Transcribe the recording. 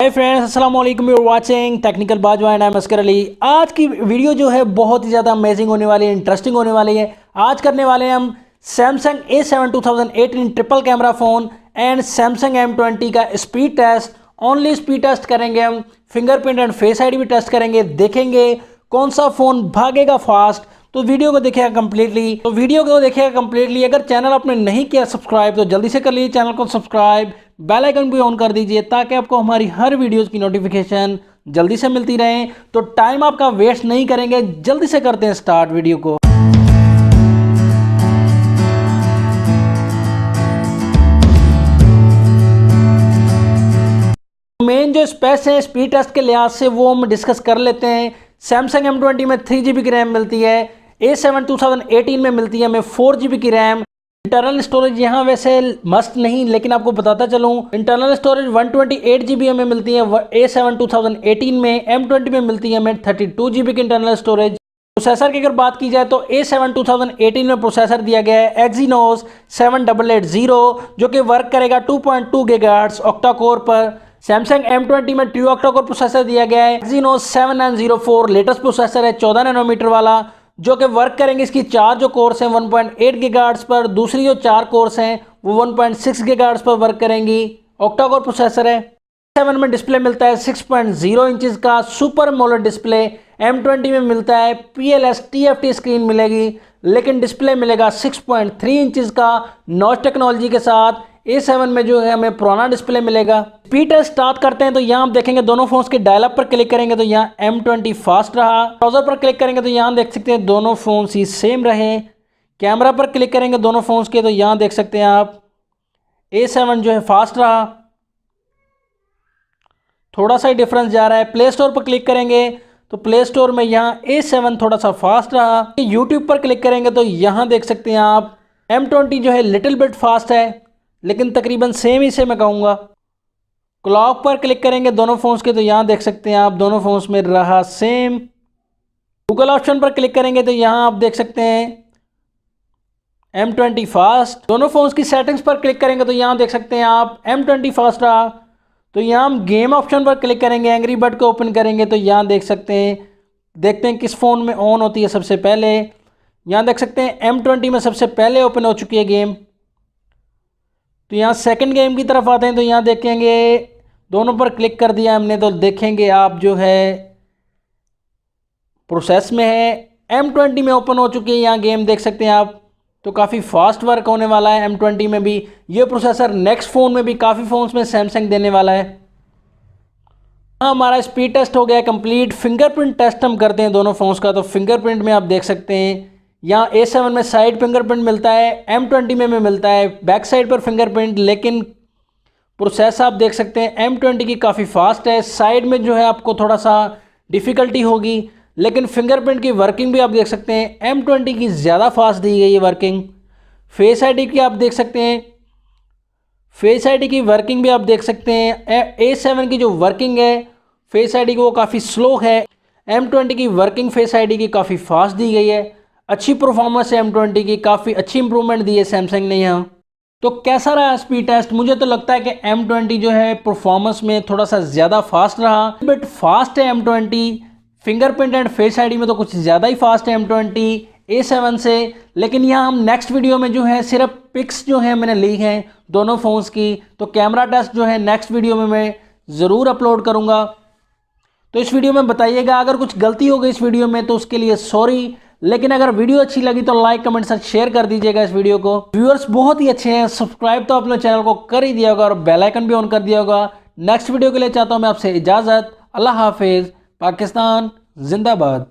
हाय friends, अस्सलाम वालेकुम। You are watching technical Bajwa and I am Askar Ali. आज की वीडियो जो है बहुत ही ज़्यादा अमेजिंग होने वाली है, इंटरेस्टिंग होने वाली है। आज करने वाले हैं हम Samsung A7 2018 triple camera phone and Samsung M20 का speed test. Only speed test करेंगे हम, फिंगरप्रिंट एंड फेस आईडी भी टेस्ट करेंगे, देखेंगे कौन सा फ़ोन भागेगा फास्ट। तो वीडियो को देखिएगा कंप्लीटली। अगर चैनल आपने नहीं किया सब्सक्राइब तो जल्दी से कर लीजिए चैनल को सब्सक्राइब, बेल आइकन भी ऑन कर दीजिए ताकि आपको हमारी हर वीडियोस की नोटिफिकेशन जल्दी से मिलती रहे। तो टाइम आपका वेस्ट नहीं करेंगे, जल्दी से करते हैं स्टार्ट वीडियो को। मेन जो स्पेस है स्पीड टेस्ट के लिहाज से वो हम डिस्कस कर लेते हैं। सैमसंग M20 में 3GB की रैम मिलती है, A7 2018 में मिलती है हमें 4GB की रैम। इंटरनल स्टोरेज यहाँ वैसे मस्ट नहीं, लेकिन आपको बताता चलूँ इंटरनल स्टोरेज 128GB हमें मिलती है A7 2018 में। M20 में मिलती है हमें 32GB की इंटरनल स्टोरेज। प्रोसेसर की अगर बात की जाए तो A7 2018 में प्रोसेसर दिया गया है Exynos 7880 जो कि वर्क करेगा 2.2 GHz ऑक्टा कोर पर। सैमसंग M20 में ट्रू ऑक्टा कोर प्रोसेसर दिया गया है Exynos 7904 लेटेस्ट प्रोसेसर है 14 नैनोमीटर वाला, जो कि वर्क करेंगे। इसकी चार जो कोर्स हैं 1.8 GHz पर, दूसरी जो चार कोर्स हैं वो 1.6 GHz पर वर्क करेंगी। ऑक्टा कोर प्रोसेसर है। 7 में डिस्प्ले मिलता है 6.0 इंचेस का सुपर एमोलेड डिस्प्ले। M20 में मिलता है PLS TFT स्क्रीन मिलेगी, लेकिन डिस्प्ले मिलेगा 6.3 इंचेस का नॉच टेक्नोलॉजी के साथ। A7 में जो है हमें पुराना डिस्प्ले मिलेगा। स्पीड टेस्ट स्टार्ट करते हैं तो यहाँ आप देखेंगे दोनों फोन्स के डायल अप पर क्लिक करेंगे तो यहाँ M20 फास्ट रहा। ब्राउजर पर क्लिक करेंगे तो यहाँ देख सकते हैं दोनों फोन्स ही सेम रहे। कैमरा पर क्लिक करेंगे दोनों फोन्स के तो यहाँ देख सकते हैं आप A7 जो है फास्ट रहा, थोड़ा सा ही डिफरेंस जा रहा है। प्ले स्टोर पर क्लिक करेंगे तो प्ले स्टोर में यहाँ A7 थोड़ा सा फास्ट रहा। यूट्यूब पर क्लिक करेंगे तो यहाँ देख सकते हैं आप M20 जो है लिटिल बिट फास्ट है, लेकिन तकरीबन सेम ही से मैं कहूँगा। क्लॉक पर क्लिक करेंगे दोनों फोन्स के तो यहाँ देख सकते हैं आप दोनों फोन्स में रहा सेम। गूगल ऑप्शन पर क्लिक करेंगे तो यहाँ आप देख सकते हैं M20 फास्ट। दोनों फोन्स की सेटिंग्स पर क्लिक करेंगे तो यहाँ देख सकते हैं आप M20 फास्ट रहा। तो यहाँ हम गेम ऑप्शन पर क्लिक करेंगे, एंग्री बर्ड को ओपन करेंगे तो यहाँ देख सकते हैं, देखते हैं किस फ़ोन में ऑन होती है सबसे पहले। यहाँ देख सकते हैं M20 में सबसे पहले ओपन हो चुकी है गेम। तो यहाँ सेकंड गेम की तरफ आते हैं तो यहाँ देखेंगे दोनों पर क्लिक कर दिया हमने तो देखेंगे आप जो है प्रोसेस में है। M20 में ओपन हो चुकी है यहाँ गेम, देख सकते हैं आप। तो काफ़ी फास्ट वर्क होने वाला है M20 में भी। ये प्रोसेसर नेक्स्ट फ़ोन में भी काफ़ी फ़ोन्स में सैमसंग देने वाला है। हमारा स्पीड टेस्ट हो गया कंप्लीट। फिंगरप्रिंट टेस्ट हम करते हैं दोनों फ़ोन्स का। तो फिंगरप्रिंट में आप देख सकते हैं यहाँ A7 में साइड फिंगरप्रिंट मिलता है, M20 में मिलता है बैक साइड पर फिंगरप्रिंट, लेकिन प्रोसेस आप देख सकते हैं M20 की काफ़ी फास्ट है। साइड में जो है आपको थोड़ा सा डिफ़िकल्टी होगी, लेकिन फिंगरप्रिंट की वर्किंग भी आप देख सकते हैं M20 की ज़्यादा फास्ट दी गई है वर्किंग। फेस आईडी की आप देख सकते हैं, फेस आईडी की वर्किंग भी आप देख सकते हैं। A7 की जो वर्किंग है फेस आईडी की वो काफ़ी स्लो है, M20 की वर्किंग फेस आईडी की काफ़ी फास्ट दी गई है। अच्छी परफॉर्मेंस है M20 की, काफ़ी अच्छी इंप्रूवमेंट दी है सैमसंग ने यहाँ। तो कैसा रहा स्पीड टेस्ट? मुझे तो लगता है कि M20 जो है परफॉर्मेंस में थोड़ा सा ज़्यादा फास्ट रहा, बट फास्ट है M20। Fingerprint and face ID में तो कुछ ज़्यादा ही फास्ट है M20 A7 से। लेकिन यहाँ हम नेक्स्ट वीडियो में जो है सिर्फ पिक्स जो है मैंने ली हैं दोनों फ़ोन्स की, तो कैमरा टेस्ट जो है नेक्स्ट वीडियो में मैं ज़रूर अपलोड करूँगा। तो इस वीडियो में बताइएगा अगर कुछ गलती हो गई इस वीडियो में तो उसके लिए सॉरी, लेकिन अगर वीडियो अच्छी लगी तो लाइक कमेंट से शेयर कर दीजिएगा इस वीडियो को। व्यूअर्स बहुत ही अच्छे हैं, सब्सक्राइब तो अपने चैनल को कर ही दिया होगा और बेल आइकन भी ऑन कर दिया होगा। नेक्स्ट वीडियो के लिए चाहता हूँ मैं आपसे इजाज़त। अल्लाह हाफिज़। पाकिस्तान जिंदाबाद।